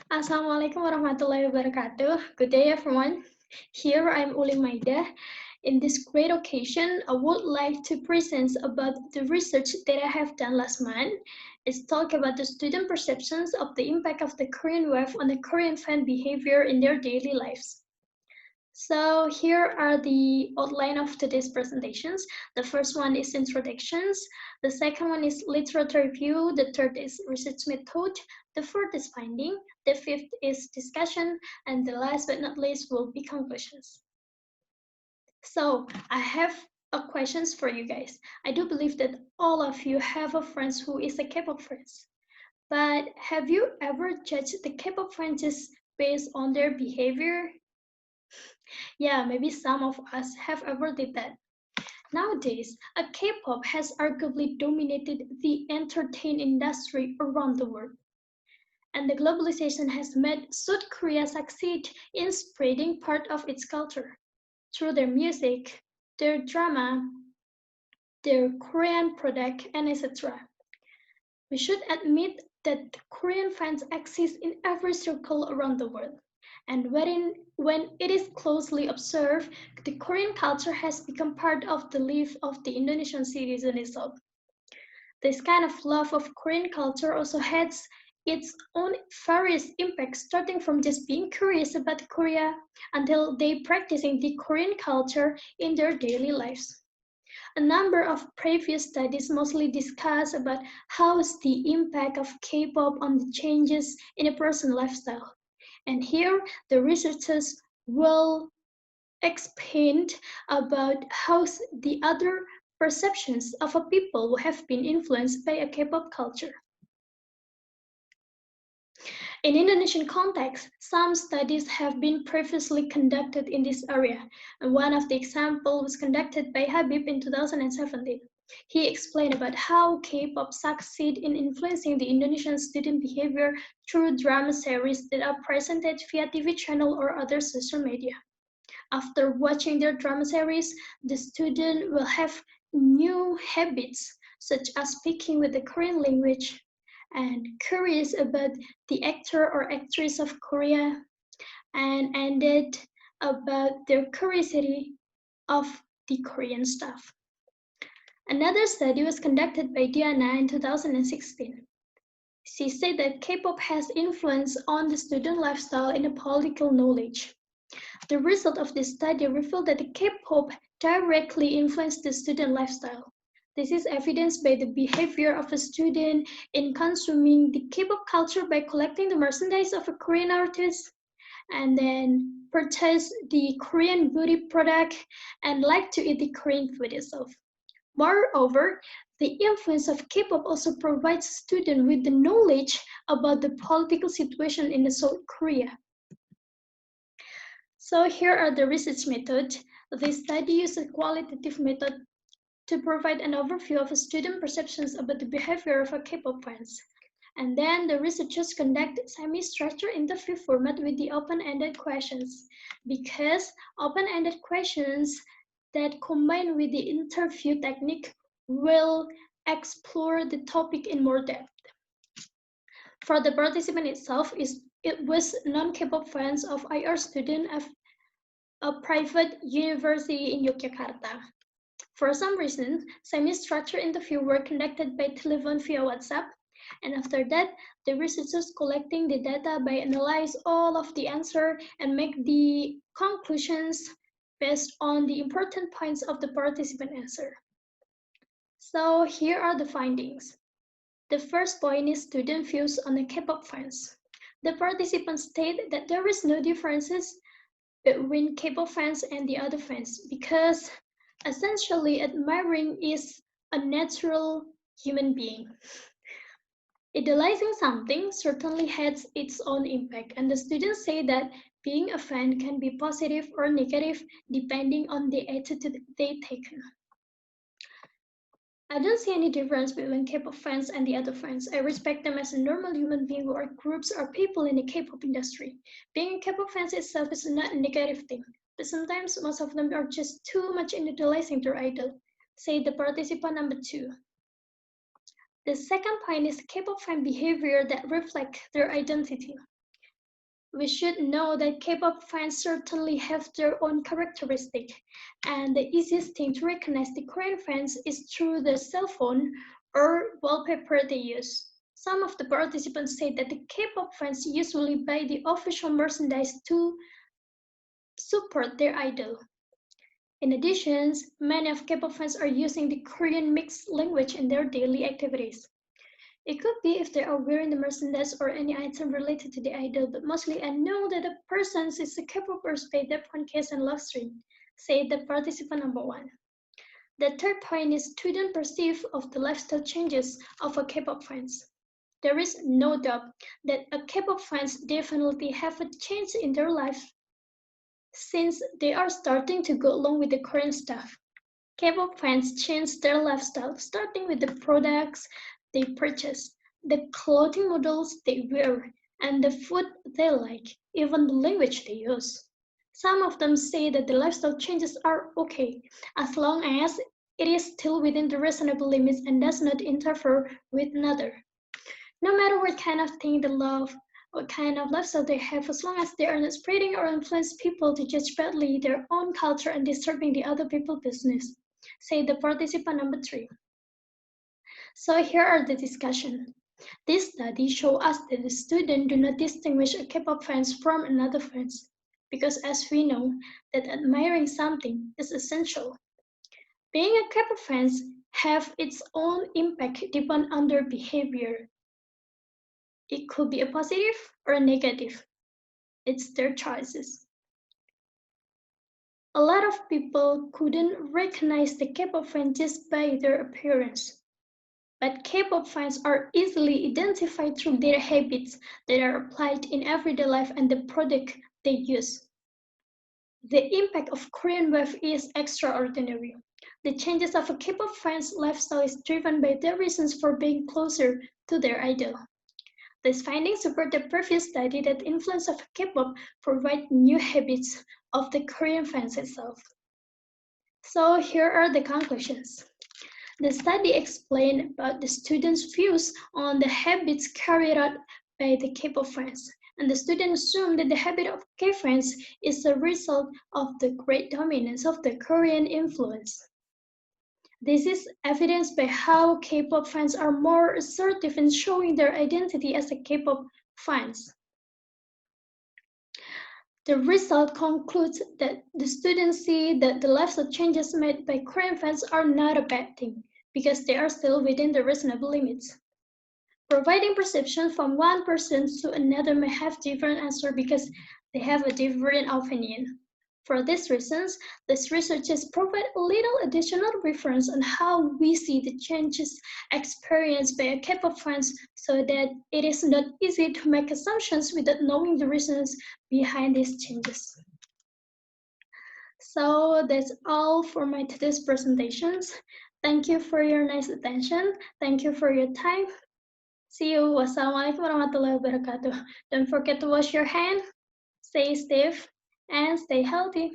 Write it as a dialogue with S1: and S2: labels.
S1: Assalamualaikum warahmatullahi wabarakatuh. Good day, everyone. Here I'm Ulim Maida. In this great occasion, I would like to present about the research that I have done last month. It's talk about the student perceptions of the impact of the Korean wave on the Korean fan behavior in their daily lives. So here are the outline of today's presentations. The first one is introductions. The second one is literature review. The third is research method. The fourth is finding. The fifth is discussion. And the last but not least will be conclusions. So I have a questions for you guys. I do believe that all of you have a friend who is a K-pop fan. But have you ever judged the K-pop fans just based on their behavior? Yeah, maybe some of us have ever did that. Nowadays, a K-pop has arguably dominated the entertainment industry around the world. And the globalization has made South Korea succeed in spreading part of its culture through their music, their drama, their Korean product, and etc. We should admit that Korean fans exist in every circle around the world. And when it is closely observed, the Korean culture has become part of the life of the Indonesian citizen itself. This kind of love of Korean culture also has its own various impacts, starting from just being curious about Korea until they practicing the Korean culture in their daily lives. A number of previous studies mostly discuss about how is the impact of K-pop on the changes in a person's lifestyle. And here the researchers will expand about how the other perceptions of a people who have been influenced by a K-pop culture. In Indonesian context, some studies have been previously conducted in this area, and one of the examples was conducted by Habib in 2017. He explained about how K-pop succeed in influencing the Indonesian student behavior through drama series that are presented via TV channel or other social media. After watching their drama series, the student will have new habits, such as speaking with the Korean language and curious about the actor or actress of Korea, and ended about their curiosity of the Korean stuff. Another study was conducted by Diana in 2016. She said that K-pop has influence on the student lifestyle and the political knowledge. The result of this study revealed that the K-pop directly influenced the student lifestyle. This is evidenced by the behavior of a student in consuming the K-pop culture by collecting the merchandise of a Korean artist and then purchase the Korean beauty product and like to eat the Korean food itself. Moreover, the influence of K-pop also provides students with the knowledge about the political situation in South Korea. So here are the research methods. The study uses a qualitative method to provide an overview of student perceptions about the behavior of a K-pop fans. And then the researchers conduct semi-structured interview format with the open-ended questions. Because open-ended questions that combine with the interview technique will explore the topic in more depth. For the participant itself, it was non-K-pop fans of IR student of a private university in Yogyakarta. For some reason, semi-structured interviews were conducted by telephone via WhatsApp, and after that, the researchers collecting the data by analyze all of the answer and make the conclusions based on the important points of the participant answer. So here are the findings. The first point is student views on the K-pop fans. The participants state that there is no differences between K-pop fans and the other fans because essentially admiring is a natural human being. Idolizing something certainly has its own impact, and the students say that being a fan can be positive or negative depending on the attitude they take. I don't see any difference between K-pop fans and the other fans. I respect them as a normal human being who are groups or people in the K-pop industry. Being a K-pop fan itself is not a negative thing, but sometimes most of them are just too much into idolizing their idol, say the participant number 2. The second point is K-pop fan behavior that reflect their identity. we should know that K-pop fans certainly have their own characteristics, and the easiest thing to recognize the Korean fans is through the cell phone or wallpaper they use. Some of the participants say that the K-pop fans usually buy the official merchandise to support their idol. In addition, many of K-pop fans are using the Korean mixed language in their daily activities. It could be if they are wearing the merchandise or any item related to the idol, but mostly I know that the person is a K-popers pay their podcast and live stream, said the participant number 1. The third point is student perceive of the lifestyle changes of a K-pop fans. There is no doubt that a K-pop fans definitely have a change in their life since they are starting to go along with the current stuff. K-pop fans change their lifestyle, starting with the products they purchase, the clothing models they wear, and the food they like, even the language they use. Some of them say that the lifestyle changes are okay, as long as it is still within the reasonable limits and does not interfere with another. No matter what kind of thing they love, what kind of lifestyle they have, as long as they are not spreading or influence people to judge badly their own culture and disturbing the other people's business, say the participant number 3. So here are the discussion. This study shows us that the students do not distinguish a K-pop fans from another fans, because as we know, that admiring something is essential. Being a K-pop fans have its own impact depending on their behavior. It could be a positive or a negative. It's their choices. A lot of people couldn't recognize the K-pop fans just by their appearance. But K-pop fans are easily identified through their habits that are applied in everyday life and the product they use. The impact of Korean wave is extraordinary. The changes of a K-pop fans' lifestyle is driven by their reasons for being closer to their idol. These findings support the previous study that the influence of K-pop provide new habits of the Korean fans itself. So here are the conclusions. The study explained about the students' views on the habits carried out by the K-pop fans, and the students assumed that the habit of K-fans is a result of the great dominance of the Korean influence. This is evidenced by how K-pop fans are more assertive in showing their identity as a K-pop fans. The result concludes that the students see that the lifestyle changes made by Korean fans are not a bad thing, because they are still within the reasonable limits. Providing perception from one person to another may have different answers because they have a different opinion. For these reasons, these researchers provide a little additional reference on how we see the changes experienced by a K-pop fans so that it is not easy to make assumptions without knowing the reasons behind these changes. So that's all for my today's presentations. Thank you for your nice attention. Thank you for your time. See you. Wassalamualaikum warahmatullahi wabarakatuh. Don't forget to wash your hands, stay safe, and stay healthy.